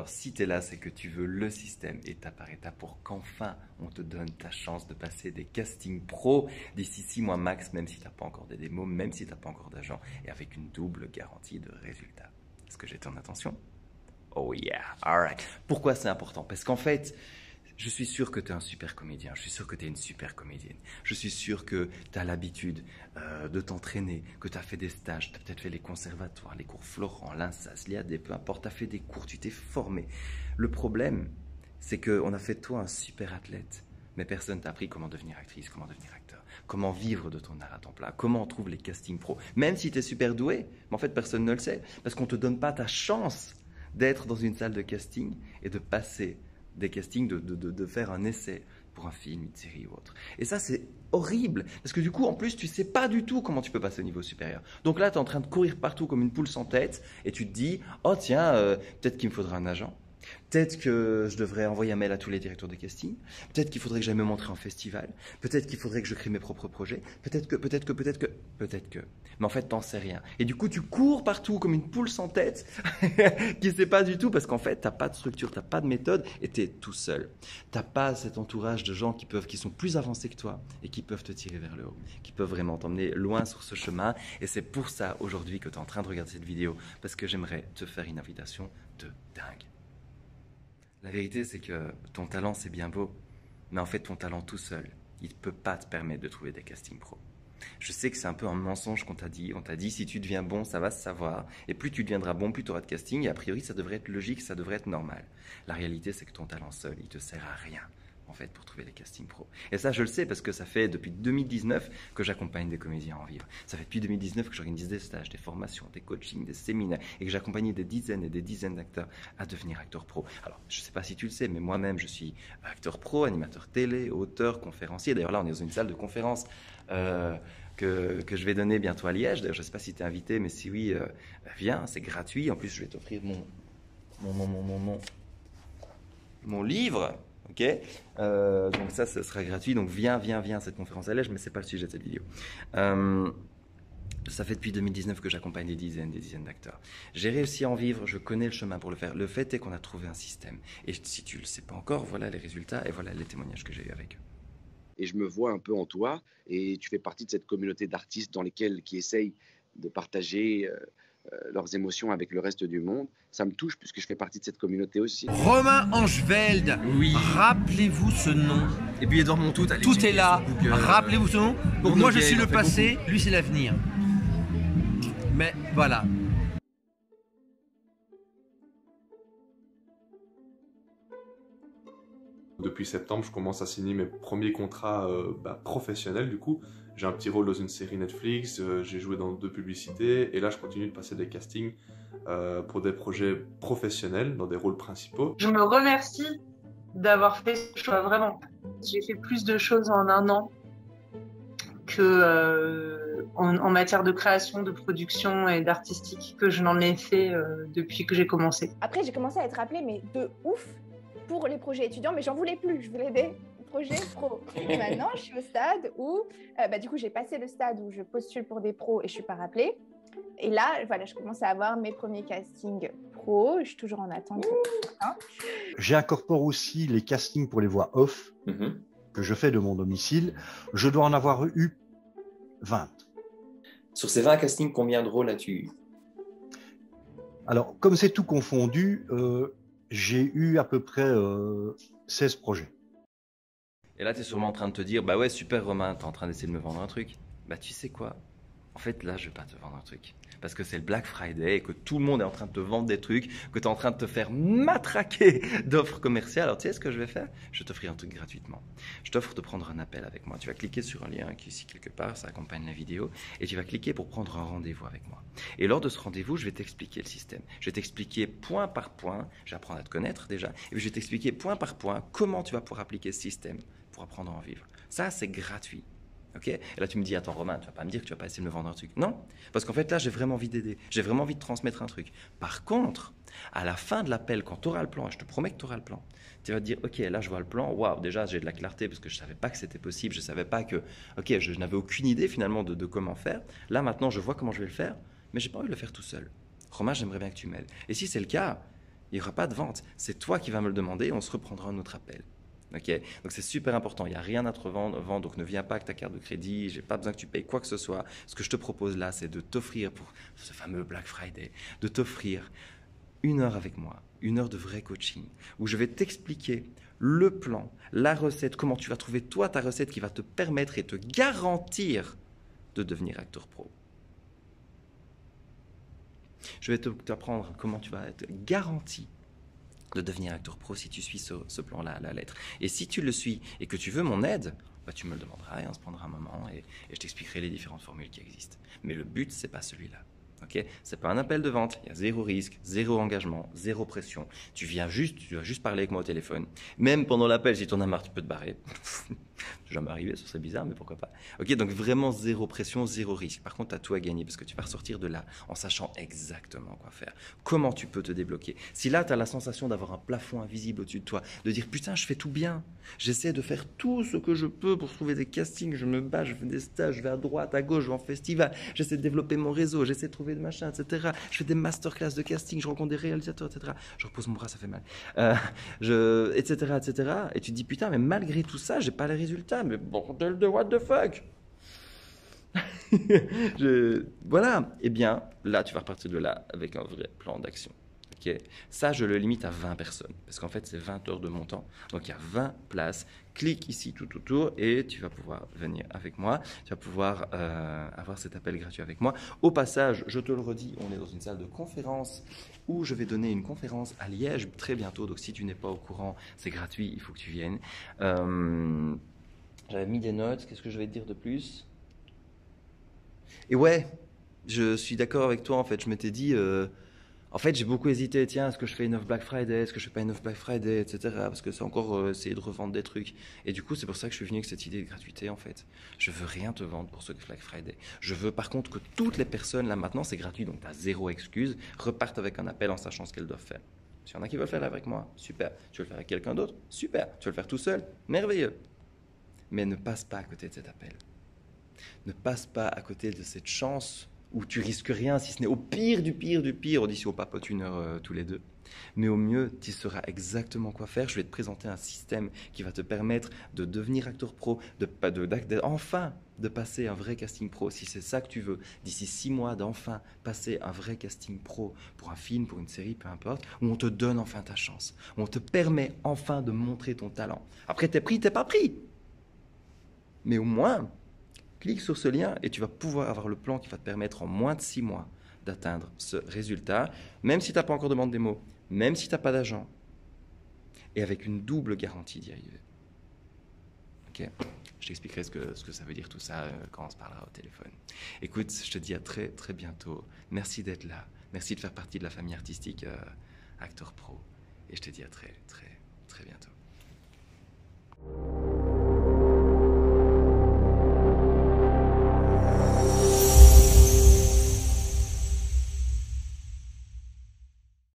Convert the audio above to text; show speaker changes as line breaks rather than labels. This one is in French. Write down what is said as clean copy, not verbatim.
Alors si tu es là, c'est que tu veux le système étape par étape pour qu'enfin on te donne ta chance de passer des castings pro d'ici 6 mois max, même si tu n'as pas encore des démos, même si tu n'as pas encore d'agent, et avec une double garantie de résultat. Est-ce que j'ai ton attention? Oh yeah, alright. Pourquoi c'est important? Parce qu'en fait, je suis sûr que tu es un super comédien, je suis sûr que tu es une super comédienne, je suis sûr que tu as l'habitude de t'entraîner, que tu as fait des stages, tu as peut-être fait les conservatoires, les cours Florent, l'INSAS, l'IAD, peu importe, tu as fait des cours, tu t'es formé. Le problème, c'est qu'on a fait de toi un super athlète, mais personne t'a appris comment devenir actrice, comment devenir acteur, comment vivre de ton art à temps plein, comment on trouve les castings pro. Même si tu es super doué, mais en fait personne ne le sait, parce qu'on ne te donne pas ta chance d'être dans une salle de casting et de passer des castings, de faire un essai pour un film, une série ou autre. Et ça, c'est horrible, parce que du coup, en plus, tu ne sais pas du tout comment tu peux passer au niveau supérieur. Donc là, tu es en train de courir partout comme une poule sans tête, et tu te dis, oh tiens, peut-être qu'il me faudra un agent. Peut-être que je devrais envoyer un mail à tous les directeurs de casting. Peut-être qu'il faudrait que j'aille me montrer en festival. Peut-être qu'il faudrait que je crée mes propres projets. Peut-être que. Mais en fait, t'en sais rien. Et du coup, tu cours partout comme une poule sans tête qui ne sait pas du tout parce qu'en fait, t'as pas de structure, t'as pas de méthode et t'es tout seul. T'as pas cet entourage de gens qui sont plus avancés que toi et qui peuvent te tirer vers le haut, qui peuvent vraiment t'emmener loin sur ce chemin. Et c'est pour ça aujourd'hui que tu es en train de regarder cette vidéo parce que j'aimerais te faire une invitation de dingue. La vérité, c'est que ton talent, c'est bien beau, mais en fait, ton talent tout seul, il ne peut pas te permettre de trouver des castings pro. Je sais que c'est un peu un mensonge qu'on t'a dit. On t'a dit, si tu deviens bon, ça va se savoir. Et plus tu deviendras bon, plus tu auras de casting. Et a priori, ça devrait être logique, ça devrait être normal. La réalité, c'est que ton talent seul, il te sert à rien, en fait, pour trouver des castings pro. Et ça, je le sais parce que ça fait depuis 2019 que j'accompagne des comédiens en vivre. Ça fait depuis 2019 que j'organise des stages, des formations, des coachings, des séminaires et que j'accompagne des dizaines et des dizaines d'acteurs à devenir acteurs pro. Alors, je ne sais pas si tu le sais, mais moi-même, je suis acteur pro, animateur télé, auteur, conférencier. D'ailleurs, là, on est dans une salle de conférence que je vais donner bientôt à Liège. D'ailleurs, je ne sais pas si tu es invité, mais si oui, viens, c'est gratuit. En plus, je vais t'offrir mon livre. Ok, donc ça, ce sera gratuit. Donc viens à cette conférence à Liège, mais c'est pas le sujet de cette vidéo. Ça fait depuis 2019 que j'accompagne des dizaines d'acteurs. J'ai réussi à en vivre, je connais le chemin pour le faire. Le fait est qu'on a trouvé un système. Et si tu le sais pas encore, voilà les résultats et voilà les témoignages que j'ai eu avec eux.
Et je me vois un peu en toi, et tu fais partie de cette communauté d'artistes qui essayent de partager leurs émotions avec le reste du monde. Ça me touche puisque je fais partie de cette communauté aussi.
Romain Angeveld, oui. Rappelez-vous ce nom.
Et puis Edouard Montout,
tout est là. Rappelez-vous ce nom. Pour moi, je suis le passé, lui c'est l'avenir. Mais voilà.
Depuis septembre, je commence à signer mes premiers contrats professionnels du coup. J'ai un petit rôle dans une série Netflix, j'ai joué dans 2 publicités et là je continue de passer des castings pour des projets professionnels dans des rôles principaux.
Je me remercie d'avoir fait ce choix, vraiment. J'ai fait plus de choses en 1 an que en matière de création, de production et d'artistique que je n'en ai fait depuis que j'ai commencé.
Après, j'ai commencé à être appelée, mais de ouf, pour les projets étudiants, mais j'en voulais plus, je voulais des projets pro. Et maintenant, je suis au stade où, du coup, j'ai passé le stade où je postule pour des pros et je ne suis pas rappelée. Et là, voilà, je commence à avoir mes premiers castings pro, je suis toujours en attente.
J'incorpore aussi les castings pour les voix off que je fais de mon domicile. Je dois en avoir eu 20.
Sur ces 20 castings, combien de rôles as-tu eu?
Alors, comme c'est tout confondu, j'ai eu à peu près 16 projets.
Et là, tu es sûrement en train de te dire, bah ouais, super Romain, tu es en train d'essayer de me vendre un truc. Bah tu sais quoi? En fait, là, je vais pas te vendre un truc. Parce que c'est le Black Friday et que tout le monde est en train de te vendre des trucs, que tu es en train de te faire matraquer d'offres commerciales. Alors, tu sais ce que je vais faire? Je vais t'offrir un truc gratuitement. Je t'offre de prendre un appel avec moi. Tu vas cliquer sur un lien qui est ici quelque part, ça accompagne la vidéo, et tu vas cliquer pour prendre un rendez-vous avec moi. Et lors de ce rendez-vous, je vais t'expliquer le système. Je vais t'expliquer point par point, je vais apprendre à te connaître déjà, et puis je vais t'expliquer point par point comment tu vas pouvoir appliquer ce système pour apprendre à en vivre. Ça, c'est gratuit. Okay, et là, tu me dis, attends, Romain, tu vas pas me dire que tu vas pas essayer de me vendre un truc. Non, parce qu'en fait, là, j'ai vraiment envie d'aider. J'ai vraiment envie de transmettre un truc. Par contre, à la fin de l'appel, quand tu auras le plan, je te promets que tu auras le plan, tu vas te dire, ok, là, je vois le plan. Waouh, déjà, j'ai de la clarté parce que je savais pas que c'était possible. Je savais pas que, ok, je n'avais aucune idée finalement de comment faire. Là, maintenant, je vois comment je vais le faire, mais j'ai pas envie de le faire tout seul. Romain, j'aimerais bien que tu m'aides. Et si c'est le cas, Il n'y aura pas de vente. C'est toi qui vas me le demander et on se reprendra un autre appel. Okay, donc c'est super important, il n'y a rien à te vendre, donc ne viens pas avec ta carte de crédit, je n'ai pas besoin que tu payes quoi que ce soit. Ce que je te propose là, c'est de t'offrir, pour ce fameux Black Friday, de t'offrir 1 heure avec moi, 1 heure de vrai coaching, où je vais t'expliquer le plan, la recette, comment tu vas trouver toi ta recette qui va te permettre et te garantir de devenir acteur pro. Je vais t'apprendre comment tu vas être garanti de devenir acteur pro si tu suis ce plan-là à la lettre. Et si tu le suis et que tu veux mon aide, bah, tu me le demanderas et on se prendra un moment et je t'expliquerai les différentes formules qui existent. Mais le but, c'est pas celui-là. Okay, c'est pas un appel de vente, il y a 0 risque, 0 engagement, 0 pression. Tu vas juste parler avec moi au téléphone. Même pendant l'appel, si tu en as marre, tu peux te barrer. C'est jamais arrivé, ce serait bizarre, mais pourquoi pas. Ok, donc vraiment 0 pression, 0 risque. Par contre, tu as tout à gagner parce que tu vas ressortir de là en sachant exactement quoi faire. Comment tu peux te débloquer. Si là, tu as la sensation d'avoir un plafond invisible au-dessus de toi, de dire putain, je fais tout bien. J'essaie de faire tout ce que je peux pour trouver des castings, je me bats, je fais des stages, je vais à droite, à gauche, je vais en festival, j'essaie de développer mon réseau, j'essaie de trouver des machins, etc. Je fais des masterclass de casting, je rencontre des réalisateurs, etc. Je repose mon bras, ça fait mal. Etc., etc. Et tu te dis putain, mais malgré tout ça, j'ai pas les résultats. Mais bordel de what the fuck. Voilà. Eh bien, là, tu vas repartir de là avec un vrai plan d'action. Okay. Ça, je le limite à 20 personnes, parce qu'en fait, c'est 20 heures de mon temps. Donc, il y a 20 places. Clique ici tout autour et tu vas pouvoir venir avec moi. Tu vas pouvoir avoir cet appel gratuit avec moi. Au passage, je te le redis, on est dans une salle de conférence où je vais donner une conférence à Liège très bientôt. Donc, si tu n'es pas au courant, c'est gratuit, il faut que tu viennes. J'avais mis des notes. Qu'est-ce que je vais te dire de plus? Et ouais, je suis d'accord avec toi, en fait. Je m'étais dit... En fait, j'ai beaucoup hésité, tiens, est-ce que je fais une offre Black Friday, est-ce que je fais pas une offre Black Friday, etc. Parce que c'est encore essayer de revendre des trucs. Et du coup, c'est pour ça que je suis venu avec cette idée de gratuité, en fait. Je veux rien te vendre pour ce Black Friday. Je veux par contre que toutes les personnes, là maintenant, c'est gratuit, donc tu as 0 excuse, repartent avec un appel en sachant ce qu'elles doivent faire. S'il y en a qui veulent le faire avec moi, super. Tu veux le faire avec quelqu'un d'autre, super. Tu veux le faire tout seul, merveilleux. Mais ne passe pas à côté de cet appel. Ne passe pas à côté de cette chance où tu risques rien, si ce n'est au pire du pire du pire, on dit si on papote 1 heure tous les deux. Mais au mieux, tu sauras exactement quoi faire. Je vais te présenter un système qui va te permettre de devenir acteur pro, enfin de passer un vrai casting pro, si c'est ça que tu veux, d'ici 6 mois, d'enfin passer un vrai casting pro pour un film, pour une série, peu importe, où on te donne enfin ta chance, où on te permet enfin de montrer ton talent. Après, t'es pris, t'es pas pris. Mais au moins... clique sur ce lien et tu vas pouvoir avoir le plan qui va te permettre en moins de 6 mois d'atteindre ce résultat, même si tu n'as pas encore de vente démo, même si tu n'as pas d'agent, et avec une double garantie d'y arriver. Ok, je t'expliquerai ce que ça veut dire tout ça quand on se parlera au téléphone. Écoute, je te dis à très très bientôt. Merci d'être là. Merci de faire partie de la famille artistique Acteur Pro. Et je te dis à très très très bientôt.